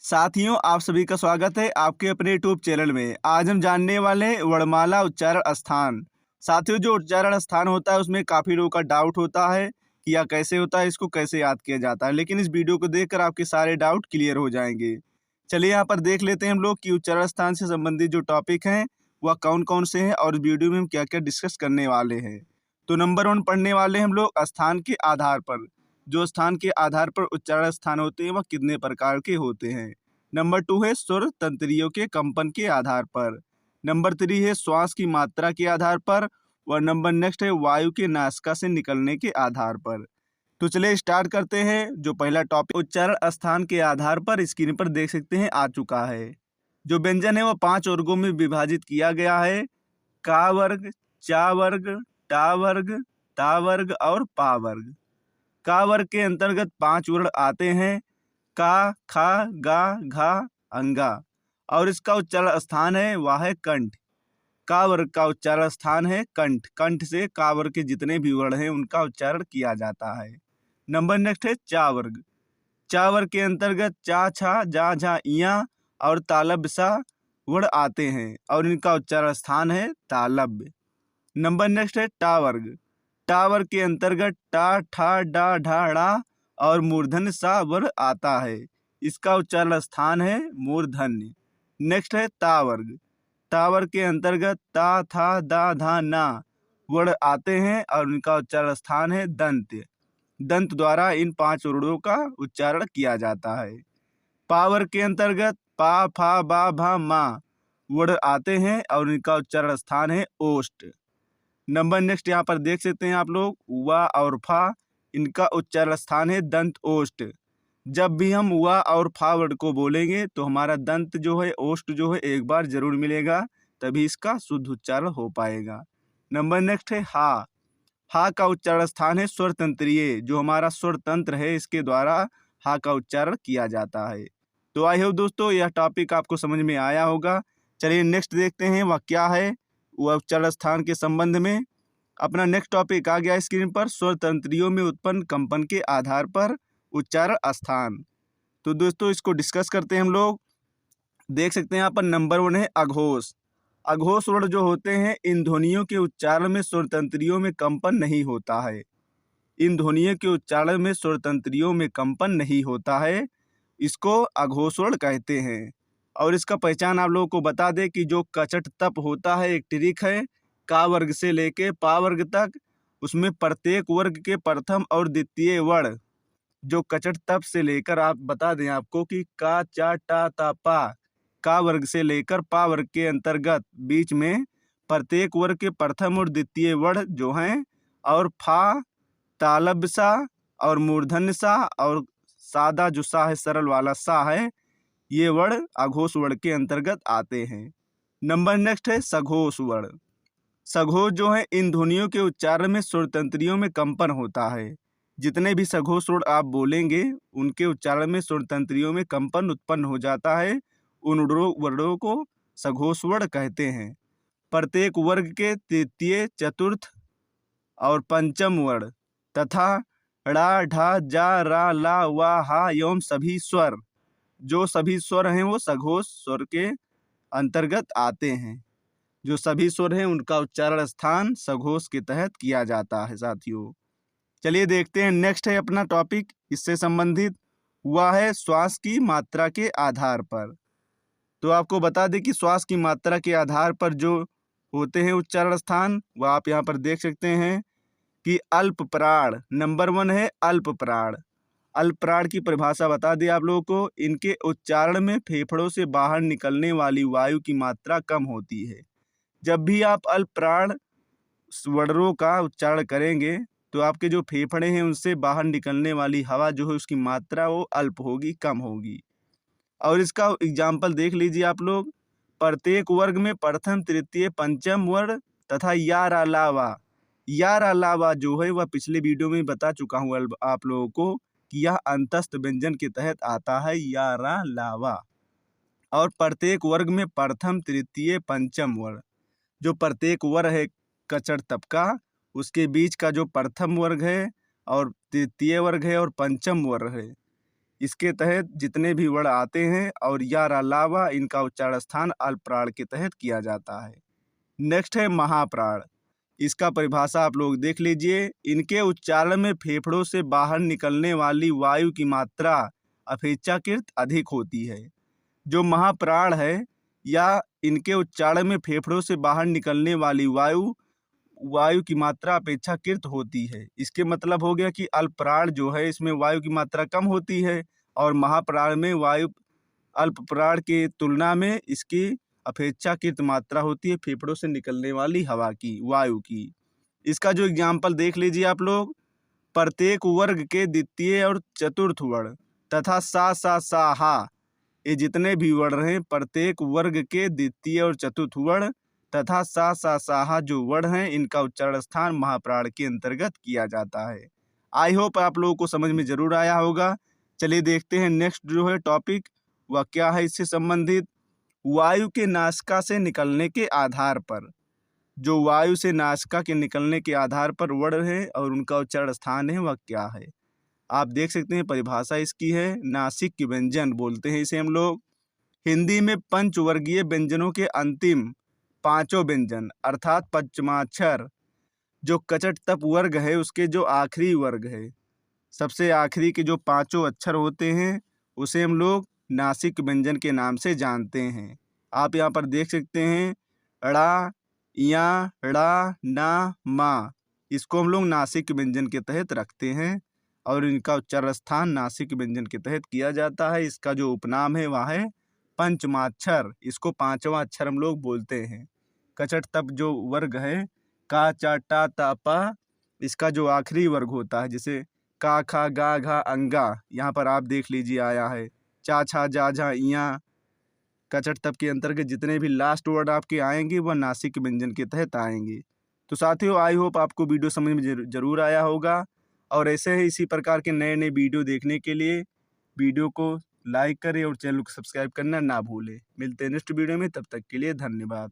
साथियों, आप सभी का स्वागत है आपके अपने यूट्यूब चैनल में। आज हम जानने वाले हैं वर्णमाला उच्चारण स्थान। साथियों, जो उच्चारण स्थान होता है उसमें काफ़ी लोगों का डाउट होता है कि यह कैसे होता है, इसको कैसे याद किया जाता है। लेकिन इस वीडियो को देखकर आपके सारे डाउट क्लियर हो जाएंगे। चलिए यहाँ पर देख लेते हैं हम लोग कि उच्चारण स्थान से संबंधित जो टॉपिक हैं वह कौन कौन से हैं और इस वीडियो में हम क्या क्या डिस्कस करने वाले हैं। तो नंबर 1 पढ़ने वाले हम लोग स्थान के आधार पर। जो स्थान के आधार पर उच्चारण स्थान होते हैं वह कितने प्रकार के होते हैं। नंबर 2 है स्वर तंत्रियों के कंपन के आधार पर। नंबर 3 है श्वास की मात्रा के आधार पर। और नंबर नेक्स्ट है वायु के नासिका से निकलने के आधार पर। तो चलिए स्टार्ट करते हैं। जो पहला टॉपिक उच्चारण स्थान के आधार पर स्क्रीन पर देख सकते हैं आ चुका है। जो व्यंजन है वह 5 वर्गों में विभाजित किया गया है। का वर्ग, चा वर्ग, टा वर्ग, ता वर्ग और पा वर्ग। का वर्ग के अंतर्गत 5 वर्ण आते हैं। का, खा, गा, घा, अंगा। और इसका उच्चारण स्थान है वह है कंठ। का वर्ग का उच्चारण स्थान है कंठ। कंठ से का वर्ग के जितने भी वर्ण हैं उनका उच्चारण किया जाता है। नंबर नेक्स्ट है चा वर्ग। चा वर्ग के अंतर्गत चा, छा, जा, झा, इया और तालब्य सा वर्ण आते हैं और इनका उच्चारण स्थान है तालब्य। नंबर नेक्स्ट है टा वर्ग। टा वर्ग के अंतर्गत टा, ठा, डा, ढा, ड़ा और मूर्धन्य सा वर्ण आता है। इसका उच्चारण स्थान है मूर्धन्य। नेक्स्ट है ता वर्ग। ता वर्ग के अंतर्गत ता, था, दा, धा, ना वर्ण आते हैं और उनका उच्चारण स्थान है दंत। दंत द्वारा इन 5 वर्णों का उच्चारण किया जाता है। पा वर्ग के अंतर्गत पा, फा, बा, भा, मा वर्ण आते हैं और इनका उच्चारण स्थान है ओष्ठ। नंबर नेक्स्ट यहाँ पर देख सकते हैं आप लोग वा और फा, इनका उच्चारण स्थान है दंत ओष्ठ। जब भी हम वा और फा वर्ड को बोलेंगे तो हमारा दंत जो है ओष्ठ जो है एक बार जरूर मिलेगा, तभी इसका शुद्ध उच्चारण हो पाएगा। नंबर नेक्स्ट है हा। हा का उच्चारण स्थान है स्वर तंत्रीय। जो हमारा स्वर तंत्र है इसके द्वारा हा का उच्चारण किया जाता है। तो आई होप दोस्तों यह टॉपिक आपको समझ में आया होगा। चलिए नेक्स्ट देखते हैं वह क्या है वह उच्चारण स्थान के संबंध में। अपना नेक्स्ट टॉपिक आ गया स्क्रीन पर, स्वर तंत्रियों में उत्पन्न कंपन के आधार पर उच्चारण स्थान। तो दोस्तों इसको डिस्कस करते हैं हम लोग। देख सकते हैं यहाँ पर नंबर 1 है अघोष। अघोष वर्ण जो होते हैं इन ध्वनियों के उच्चारण में स्वर तंत्रियों में कंपन नहीं होता है। इन ध्वनियों के उच्चारण में स्वर तंत्रियों में कंपन नहीं होता है, इसको अघोष वर्ण कहते हैं। और इसका पहचान आप लोगों को बता दें कि जो कचट तप होता है एक ट्रिक है का वर्ग से लेके पा वर्ग तक, उसमें प्रत्येक वर्ग के प्रथम और द्वितीय वर्ण जो कचट तप से लेकर आप बता दें आपको कि का, चा, टा, ता, पा, का वर्ग से लेकर पा वर्ग के अंतर्गत बीच में प्रत्येक वर्ग के प्रथम और द्वितीय वर्ण जो हैं और फा, तालब्य सा और मूर्धन्य सा और सादा जो सा है सरल वाला सा है, ये वर्ण अघोष वर्ण के अंतर्गत आते हैं। नंबर नेक्स्ट है सघोष वर्ण। सघोष जो है इन ध्वनियों के उच्चारण में स्वर तंत्रियों में कंपन होता है। जितने भी सघोष वर्ण आप बोलेंगे उनके उच्चारण में स्वर तंत्रियों में कंपन उत्पन्न हो जाता है। उन वर्णों को सघोष वर्ण कहते हैं। प्रत्येक वर्ग के तृतीय, चतुर्थ और पंचम वर्ण तथा ड़ा, ढा, जा, रा, ला, वा, हा एवं सभी स्वर, जो सभी स्वर हैं वो सघोष स्वर के अंतर्गत आते हैं। जो सभी स्वर हैं उनका उच्चारण स्थान सघोष के तहत किया जाता है साथियों। चलिए देखते हैं नेक्स्ट है अपना टॉपिक इससे संबंधित, वह है श्वास की मात्रा के आधार पर। तो आपको बता दें कि श्वास की मात्रा के आधार पर जो होते हैं उच्चारण स्थान वह आप यहाँ पर देख सकते हैं कि अल्प प्राण। नंबर 1 है अल्प प्राण। अल्प प्राण की परिभाषा बता दें आप लोगों को, इनके उच्चारण में फेफड़ों से बाहर निकलने वाली वायु की मात्रा कम होती है। जब भी आप अल्प प्राण वर्णों का उच्चारण करेंगे तो आपके जो फेफड़े हैं उनसे बाहर निकलने वाली हवा जो है उसकी मात्रा वो अल्प होगी, कम होगी। और इसका एग्जाम्पल देख लीजिए आप लोग, प्रत्येक वर्ग में प्रथम, तृतीय, पंचम वर्ण तथा यार अलावा। यार अलावा जो है वह पिछले वीडियो में बता चुका हूँ आप लोगों को कि यह अंतस्थ व्यंजन के तहत आता है यार अलावा। और प्रत्येक वर्ग में प्रथम, तृतीय, पंचम वर्ण, जो प्रत्येक वर्ग है कचड़ तप का उसके बीच का जो प्रथम वर्ग है और तृतीय वर्ग है और पंचम वर्ग है, इसके तहत जितने भी वर्ण आते हैं और या अलावा इनका उच्चारण स्थान अल्पप्राण के तहत किया जाता है। नेक्स्ट है महाप्राण। इसका परिभाषा आप लोग देख लीजिए। इनके उच्चारण में फेफड़ों से बाहर निकलने वाली वायु की मात्रा अपेक्षाकृत अधिक होती है। जो महाप्राण है या इनके उच्चारण में फेफड़ों से बाहर निकलने वाली वायु की मात्रा अपेक्षाकृत होती है। इसके मतलब हो गया कि अल्पप्राण जो है इसमें वायु की मात्रा कम होती है और महाप्राण में वायु अल्पप्राण की तुलना में इसकी अपेक्षाकृत मात्रा होती है फेफड़ों से निकलने वाली हवा की, वायु की। इसका जो एग्जाम्पल देख लीजिए आप लोग। प्रत्येक वर्ग के द्वितीय और चतुर्थ वर्ण तथा सा हा, ये जितने भी वर्ण हैं प्रत्येक वर्ग के द्वितीय और चतुर्थ वर्ण तथा सा हा जो वर्ण हैं इनका उच्चारण स्थान महाप्राण के अंतर्गत किया जाता है। आई होप आप लोगों को समझ में जरूर आया होगा। चलिए देखते हैं नेक्स्ट जो है टॉपिक वह क्या है इससे संबंधित। वायु के नासिका से निकलने के आधार पर, जो वायु से नासिका के निकलने के आधार पर वर्ण है और उनका उच्चारण स्थान है वह क्या है। आप देख सकते हैं परिभाषा इसकी है नासिक के व्यंजन बोलते हैं इसे हम लोग। हिंदी में पंचवर्गीय व्यंजनों के अंतिम पांचों व्यंजन अर्थात पंचमाक्षर जो कचट तप वर्ग है उसके जो आखिरी वर्ग है, सबसे आखिरी के जो पांचों अक्षर होते हैं उसे हम लोग नासिक व्यंजन के नाम से जानते हैं। आप यहाँ पर देख सकते हैं ड़ा, या, ड़ा, ना, मा, इसको हम लोग नासिक व्यंजन के तहत रखते हैं और इनका उच्चारण स्थान नासिक व्यंजन के तहत किया जाता है। इसका जो उपनाम है वह है पंचमाक्षर, इसको पांचवा अक्षर हम लोग बोलते हैं। कचट तप जो वर्ग है का, चा, टा, ता, पा, इसका जो आखिरी वर्ग होता है जैसे का, खा, गा, घा, अंगा, यहाँ पर आप देख लीजिए आया है चा, छा, जा, झा, इया। कचट तप के अंतर्गत जितने भी लास्ट वर्ड आपके आएंगे वह नासिक व्यंजन के तहत आएंगे। तो साथियों आई होप आपको वीडियो समझ में जरूर आया होगा और ऐसे ही इसी प्रकार के नए नए वीडियो देखने के लिए वीडियो को लाइक करें और चैनल को सब्सक्राइब करना ना भूलें। मिलते हैं नेक्स्ट वीडियो में, तब तक के लिए धन्यवाद।